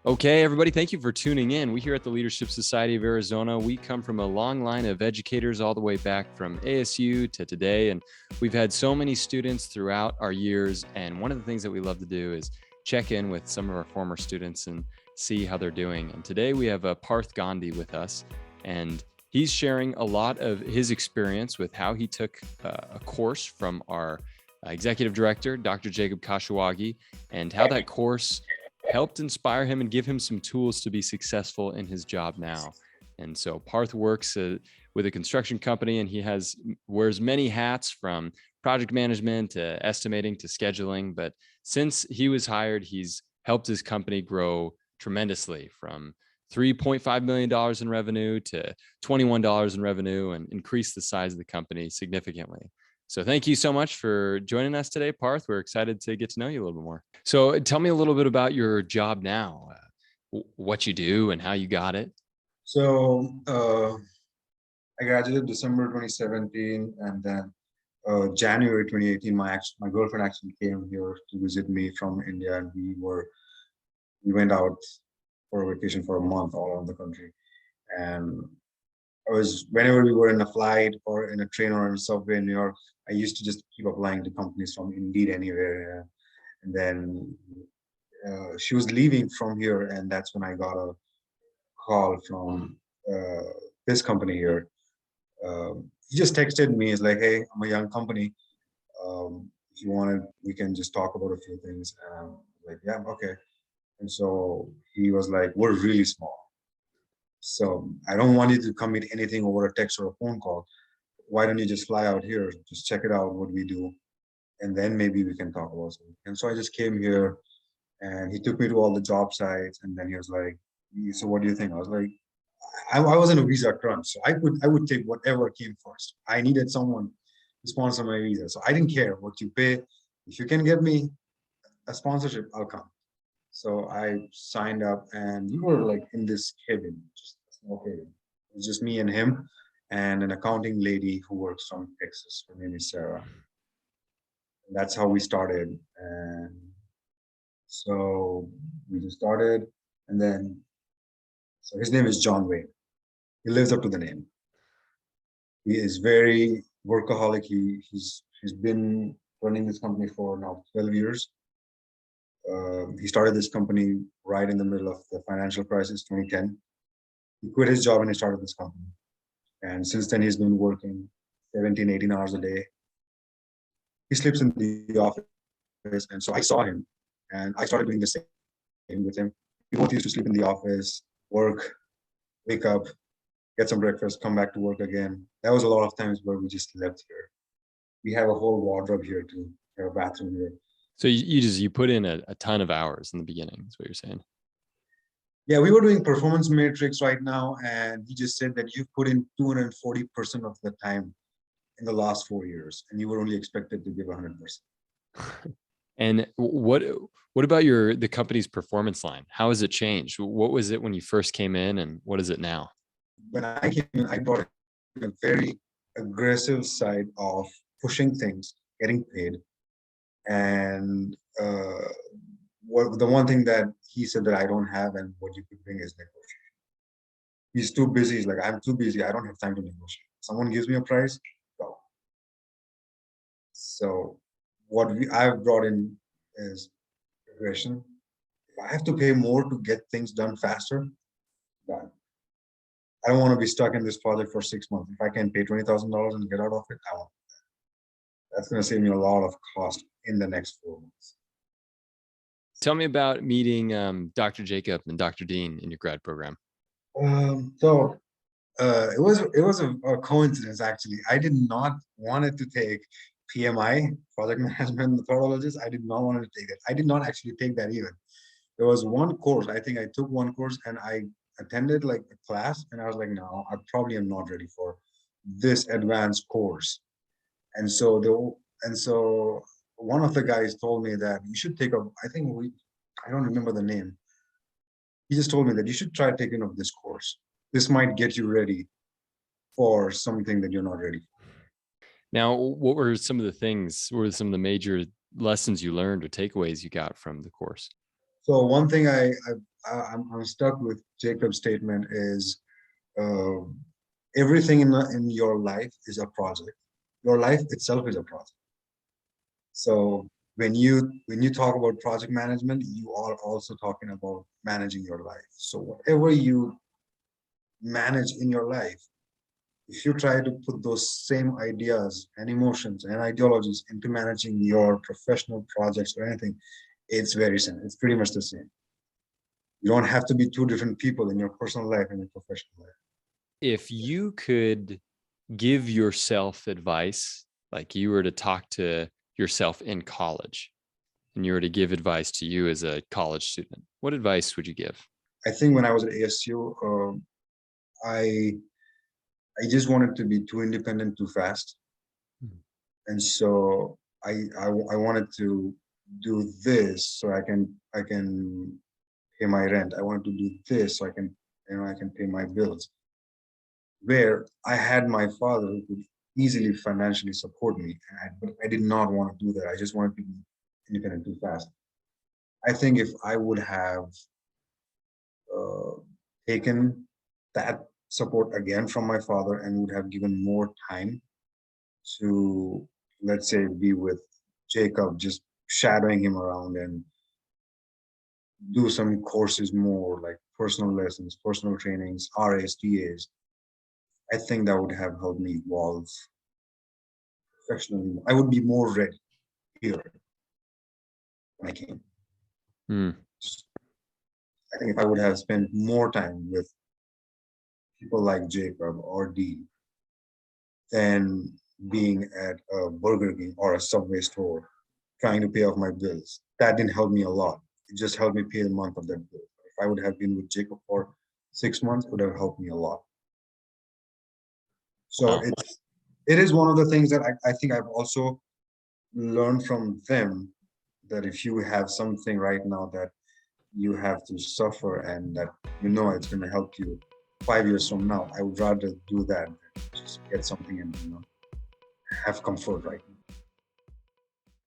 Okay, everybody, thank you for tuning in. We here at the Leadership Society of Arizona, we come from a long line of educators all the way back from ASU to today. And we've had so many students throughout our years. And one of the things that we love to do is check in with some of our former students and see how they're doing. And today we have Parth Gandhi with us, and he's sharing a lot of his experience with how he took a course from our executive director, Dr. Jacob Kashiwagi, and how that course helped inspire him and give him some tools to be successful in his job now. And so Parth works with a construction company, and he wears many hats, from project management to estimating to scheduling. But since he was hired, he's helped his company grow tremendously, from $3.5 million in revenue to $21 in revenue, and increase the size of the company significantly. So thank you so much for joining us today, Parth. We're excited to get to know you a little bit more. So tell me a little bit about your job now, what you do and how you got it. So I graduated December 2017, and then January 2018, my girlfriend actually came here to visit me from India, and we went out for a vacation for a month all around the country. And whenever we were in a flight or in a train or in a subway in New York, I used to just keep applying to companies from Indeed anywhere. And then she was leaving from here, and that's when I got a call from this company here. He just texted me. He's like, "Hey, I'm a young company. If you wanted, we can just talk about a few things." And I'm like, "Yeah, okay." And so he was like, "We're really small, so I don't want you to commit anything over a text or a phone call. Why don't you just fly out here, just check it out, what we do, and then maybe we can talk about something." And so I just came here, and he took me to all the job sites, and then he was like, "So what do you think?" I was like, I was in a visa crunch, so I would take whatever came first. I needed someone to sponsor my visa, so I didn't care what you pay. If you can get me a sponsorship, I'll come. So I signed up, and we were like in this cabin, just a small cabin. It was just me and him, and an accounting lady who works from Texas. Her name is Sarah. And that's how we started. And so we just started, and then, so his name is John Wayne. He lives up to the name. He is very workaholic. He's been running this company for now 12 years. He started this company right in the middle of the financial crisis, 2010. He quit his job and he started this company. And since then, he's been working 17, 18 hours a day. He sleeps in the office. And so I saw him, and I started doing the same with him. We both used to sleep in the office, work, wake up, get some breakfast, come back to work again. That was a lot of times where we just left here. We have a whole wardrobe here too. We have a bathroom here. So you put in a ton of hours in the beginning, is what you're saying. Yeah, we were doing performance matrix right now, and he just said that you've put in 240% of the time in the last 4 years, and you were only expected to give 100%. And what about the company's performance line? How has it changed? What was it when you first came in, and what is it now? When I came in, I brought a very aggressive side of pushing things, getting paid, and the one thing that he said that I don't have and what you could bring is negotiation. He's too busy. He's like, "I'm too busy. I don't have time to negotiate. Someone gives me a price, go." So what I've brought in is aggression. If I have to pay more to get things done faster, done. I don't want to be stuck in this project for 6 months. If I can pay $20,000 and get out of it, I want that. That's going to save me a lot of cost in the next 4 months. Tell me about meeting Dr. Jacob and Dr. Dean in your grad program. It was a coincidence, actually. I did not want to take PMI, project management methodologist. I did not want to take it. I did not actually take that even. There was one course. I think I took one course, and I attended like a class, and I was like, "No, I probably am not ready for this advanced course." And so one of the guys told me that you should take I don't remember the name. He just told me that you should try taking up this course. This might get you ready for something that you're not ready for. Now, what were some of the major lessons you learned or takeaways you got from the course? So one thing I'm stuck with Jacob's statement is uh, everything in your life is a project. Your life itself is a project. So when you talk about project management, you are also talking about managing your life. So whatever you manage in your life, if you try to put those same ideas and emotions and ideologies into managing your professional projects or anything, it's very similar. It's pretty much the same. You don't have to be two different people in your personal life and your professional life. If you could give yourself advice, like you were to talk to yourself in college and you were to give advice to you as a college student, what advice would you give? I think when I was at ASU, I I just wanted to be too independent too fast, Mhm. and so I wanted to do this so I can pay my rent. I wanted to do this so I can pay my bills. Where I had my father who could easily financially support me, but I did not want to do that. I just wanted to be independent too fast. I think if I would have uh, taken that support again from my father and would have given more time to, let's say, be with Jacob, just shadowing him around and do some courses more like personal lessons, personal trainings, RAs, TAs. I think that would have helped me evolve professionally. I would be more ready here when I came. Hmm. I think if I would have spent more time with people like Jacob or D than being at a Burger King or a Subway store trying to pay off my bills, that didn't help me a lot. It just helped me pay the month of that bill. If I would have been with Jacob for 6 months, it would have helped me a lot. So Wow. it is one of the things that I think I've also learned from them, that if you have something right now that you have to suffer and that you know it's going to help you 5 years from now, I would rather do that than just get something and have comfort right now.